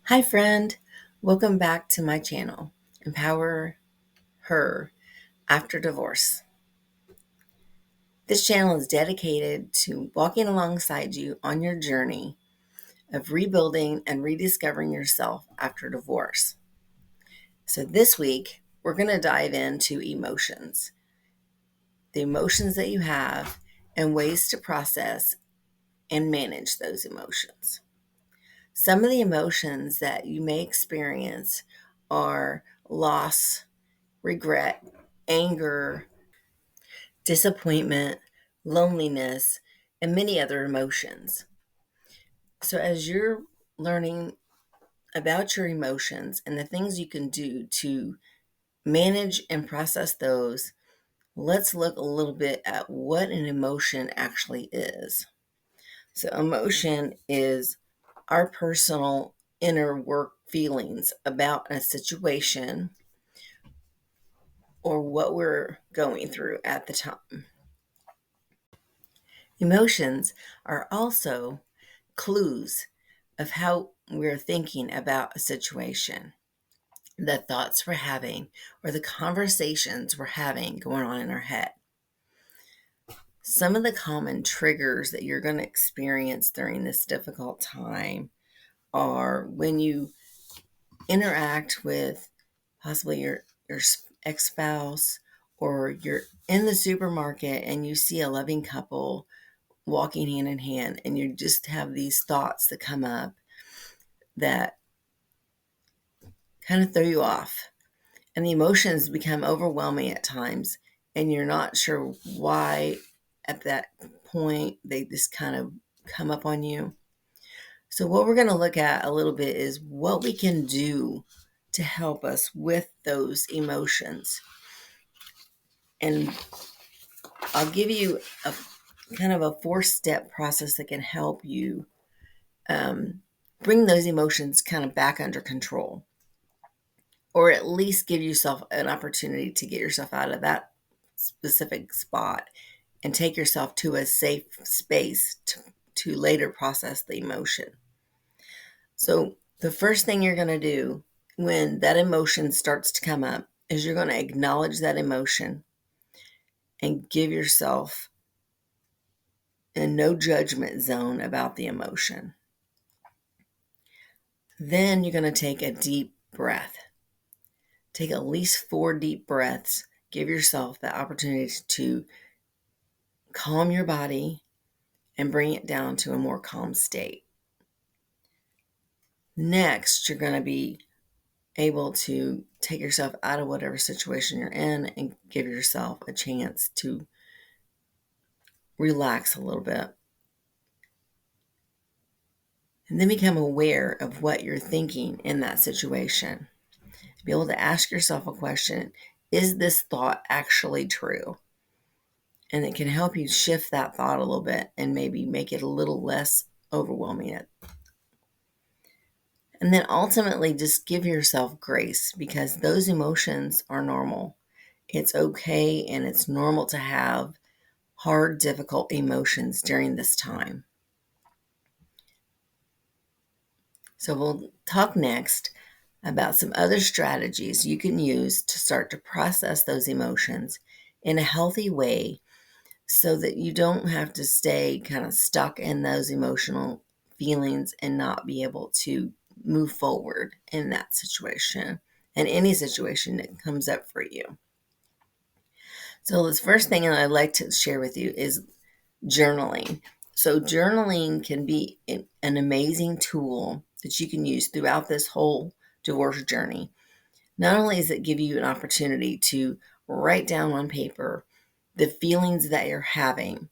Hi, friend. Welcome back to my channel, Empower Her After Divorce. This channel is dedicated to walking alongside you on your journey of rebuilding and rediscovering yourself after divorce. So, this week, we're going to dive into emotions, the emotions that you have, and ways to process and manage those emotions. Some of the emotions that you may experience are loss, regret, anger, disappointment, loneliness, and many other emotions. So, as you're learning about your emotions and the things you can do to manage and process those, let's look a little bit at what an emotion actually is. So, emotion is our personal inner work feelings about a situation or what we're going through at the time. Emotions are also clues of how we're thinking about a situation, the thoughts we're having, or the conversations we're having going on in our head. Some of the common triggers that you're going to experience during this difficult time are when you interact with possibly your ex-spouse, or you're in the supermarket and you see a loving couple walking hand in hand, and you just have these thoughts that come up that kind of throw you off, and the emotions become overwhelming at times, and you're not sure why at that point they just kind of come up on you. So what we're going to look at a little bit is what we can do to help us with those emotions. And I'll give you a kind of a 4-step process that can help you bring those emotions kind of back under control, or at least give yourself an opportunity to get yourself out of that specific spot and take yourself to a safe space to later process the emotion. So the first thing you're going to do when that emotion starts to come up is you're going to acknowledge that emotion and give yourself a no judgment zone about the emotion. Then you're going to take a deep breath. Take at least 4 deep breaths. Give yourself the opportunity to calm your body and bring it down to a more calm state. Next, you're going to be able to take yourself out of whatever situation you're in and give yourself a chance to relax a little bit. And then become aware of what you're thinking in that situation. Be able to ask yourself a question: is this thought actually true? And it can help you shift that thought a little bit and maybe make it a little less overwhelming. And then ultimately just give yourself grace, because those emotions are normal. It's okay and it's normal to have hard, difficult emotions during this time. So we'll talk next about some other strategies you can use to start to process those emotions in a healthy way, so that you don't have to stay kind of stuck in those emotional feelings and not be able to move forward in that situation and any situation that comes up for you. So this first thing I'd like to share with you is journaling. So journaling can be an amazing tool that you can use throughout this whole divorce journey. Not only does it give you an opportunity to write down on paper the feelings that you're having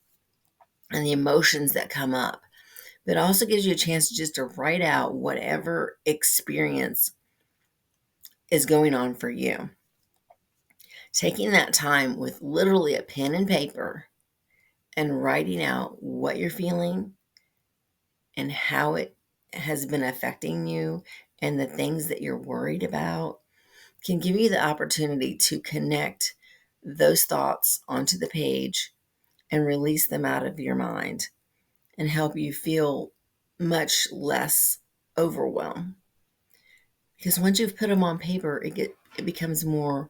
and the emotions that come up, but it also gives you a chance just to write out whatever experience is going on for you. Taking that time with literally a pen and paper and writing out what you're feeling and how it has been affecting you and the things that you're worried about can give you the opportunity to connect those thoughts onto the page and release them out of your mind and help you feel much less overwhelmed. Because once you've put them on paper, it becomes more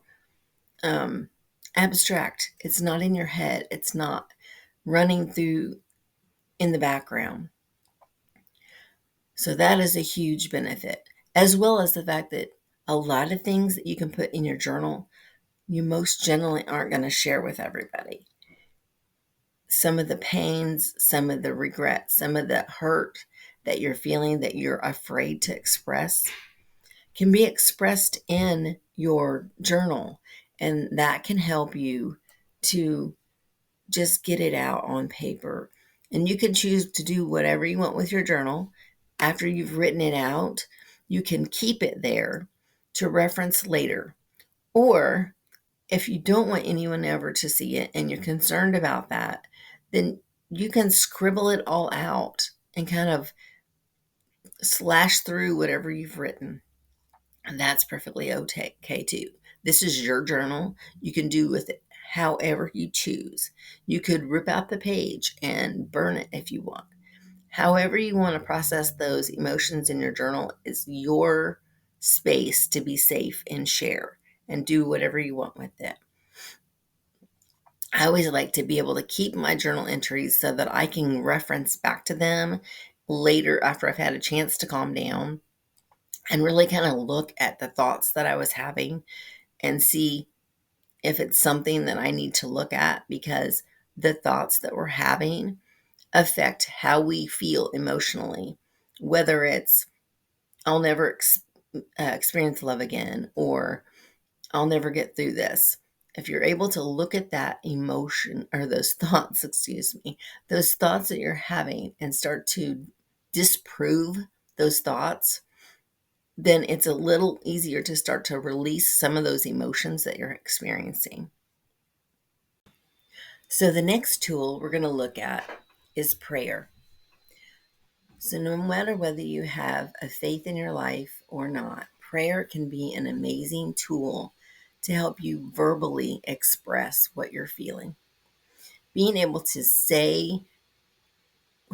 abstract. It's not in your head. It's not running through in the background. So that is a huge benefit, as well as the fact that a lot of things that you can put in your journal, you most generally aren't going to share with everybody. Some of the pains, some of the regrets, some of the hurt that you're feeling that you're afraid to express can be expressed in your journal. And that can help you to just get it out on paper. And you can choose to do whatever you want with your journal. After you've written it out, you can keep it there to reference later. Or if you don't want anyone ever to see it and you're concerned about that, then you can scribble it all out and kind of slash through whatever you've written. And that's perfectly okay too. This is your journal. You can do with it however you choose. You could rip out the page and burn it if you want. However you want to process those emotions in your journal is your space to be safe and share and do whatever you want with it. I always like to be able to keep my journal entries so that I can reference back to them later after I've had a chance to calm down and really kind of look at the thoughts that I was having and see if it's something that I need to look at, because the thoughts that we're having affect how we feel emotionally, whether it's I'll never experience love again or I'll never get through this. If you're able to look at that emotion or those thoughts, those thoughts that you're having and start to disprove those thoughts, then it's a little easier to start to release some of those emotions that you're experiencing. So the next tool we're going to look at is prayer. So no matter whether you have a faith in your life or not, prayer can be an amazing tool to help you verbally express what you're feeling. Being able to say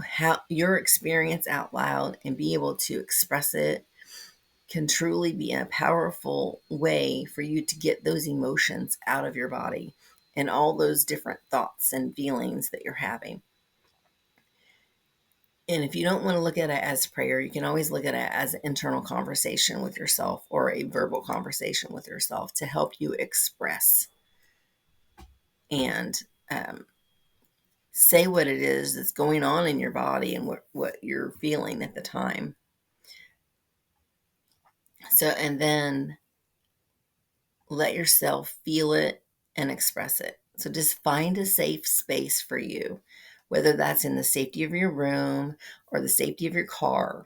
how your experience out loud and be able to express it can truly be a powerful way for you to get those emotions out of your body and all those different thoughts and feelings that you're having. And if you don't want to look at it as prayer, you can always look at it as an internal conversation with yourself or a verbal conversation with yourself to help you express and say what it is that's going on in your body and what you're feeling at the time. So, and then let yourself feel it and express it. So just find a safe space for you, whether that's in the safety of your room or the safety of your car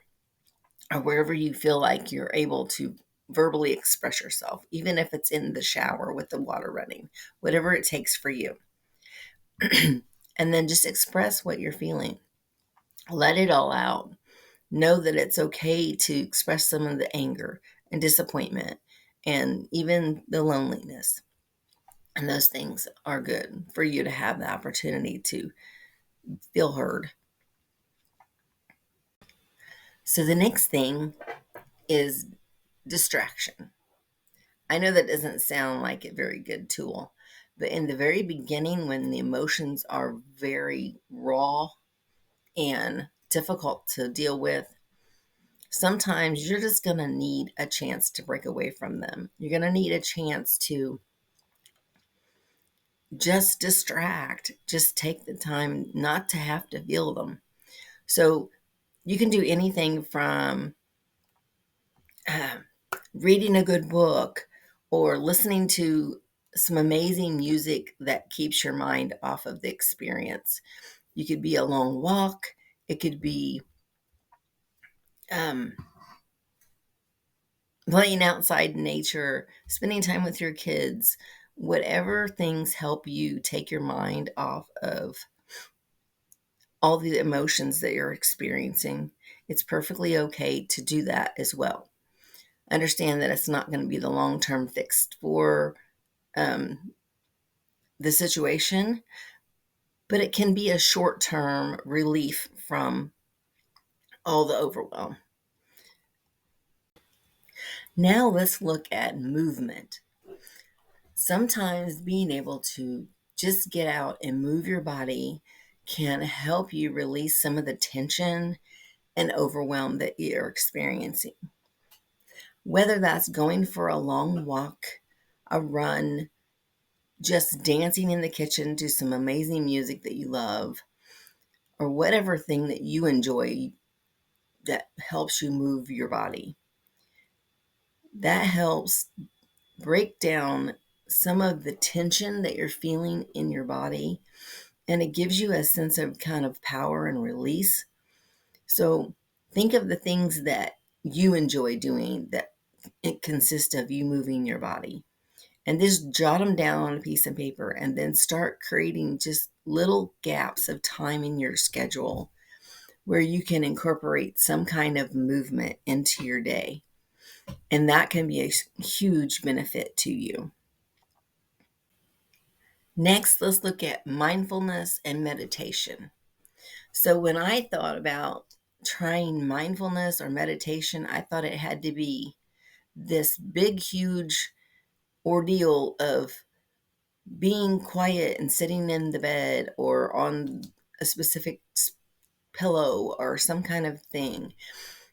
or wherever you feel like you're able to verbally express yourself, even if it's in the shower with the water running, whatever it takes for you. And then just express what you're feeling. Let it all out. Know that it's okay to express some of the anger and disappointment and even the loneliness. And those things are good for you to have the opportunity to feel heard. So the next thing is distraction. I know that doesn't sound like a very good tool, but in the very beginning, when the emotions are very raw and difficult to deal with, sometimes you're just going to need a chance to break away from them. You're going to need a chance to just distract, just take the time not to have to feel them. So you can do anything from reading a good book or listening to some amazing music that keeps your mind off of the experience. You could be a long walk. It could be um, playing outside in nature, spending time with your kids, whatever things help you take your mind off of all the emotions that you're experiencing. It's perfectly okay to do that as well. Understand that it's not going to be the long-term fix for the situation, but it can be a short-term relief from all the overwhelm. Now let's look at movement. Sometimes being able to just get out and move your body can help you release some of the tension and overwhelm that you're experiencing. Whether that's going for a long walk, a run, just dancing in the kitchen to some amazing music that you love, or whatever thing that you enjoy that helps you move your body. That helps break down some of the tension that you're feeling in your body, and it gives you a sense of kind of power and release. So think of the things that you enjoy doing that it consists of you moving your body, and just jot them down on a piece of paper, and then start creating just little gaps of time in your schedule where you can incorporate some kind of movement into your day. And that can be a huge benefit to you. Next, let's look at mindfulness and meditation. So when I thought about trying mindfulness or meditation, I thought it had to be this big, huge ordeal of being quiet and sitting in the bed or on a specific pillow or some kind of thing.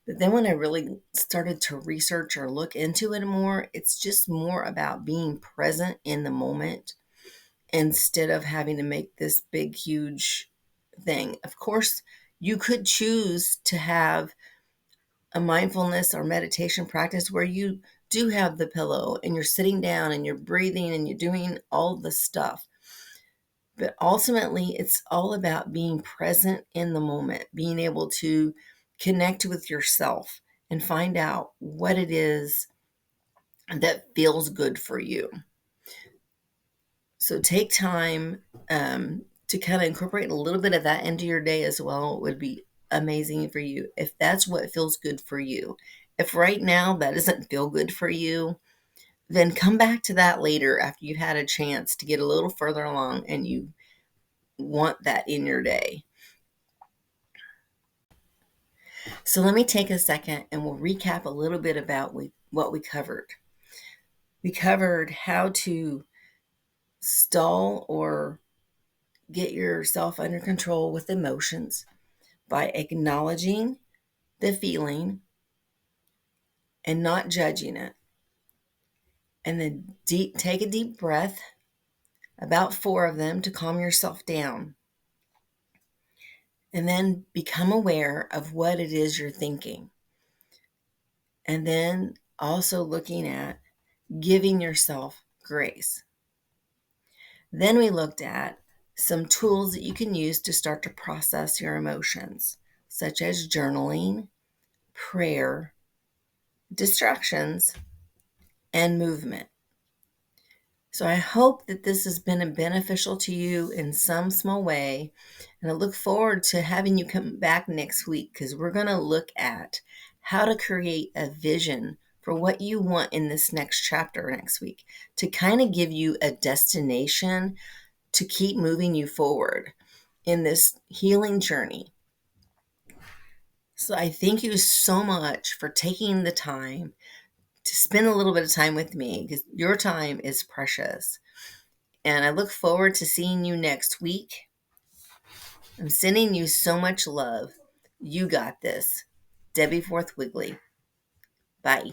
But then when I really started to research or look into it more, it's just more about being present in the moment instead of having to make this big, huge thing. Of course, you could choose to have a mindfulness or meditation practice where you do have the pillow and you're sitting down and you're breathing and you're doing all the stuff. But ultimately, it's all about being present in the moment, being able to connect with yourself and find out what it is that feels good for you. So take time to kind of incorporate a little bit of that into your day as well. It would be amazing for you if that's what feels good for you. If right now that doesn't feel good for you, then come back to that later after you've had a chance to get a little further along and you want that in your day. So let me take a second and we'll recap a little bit about what we covered. We covered how to stall or get yourself under control with emotions by acknowledging the feeling and not judging it. And then take a deep breath, about 4 of them, to calm yourself down. And then become aware of what it is you're thinking. And then also looking at giving yourself grace. Then we looked at some tools that you can use to start to process your emotions, such as journaling, prayer, distractions, and movement. So I hope that this has been beneficial to you in some small way. And I look forward to having you come back next week because we're going to look at how to create a vision for what you want in this next chapter next week to kind of give you a destination to keep moving you forward in this healing journey. So I thank you so much for taking the time to spend a little bit of time with me because your time is precious. And I look forward to seeing you next week. I'm sending you so much love. You got this. Debbie Forth Wigley. Bye.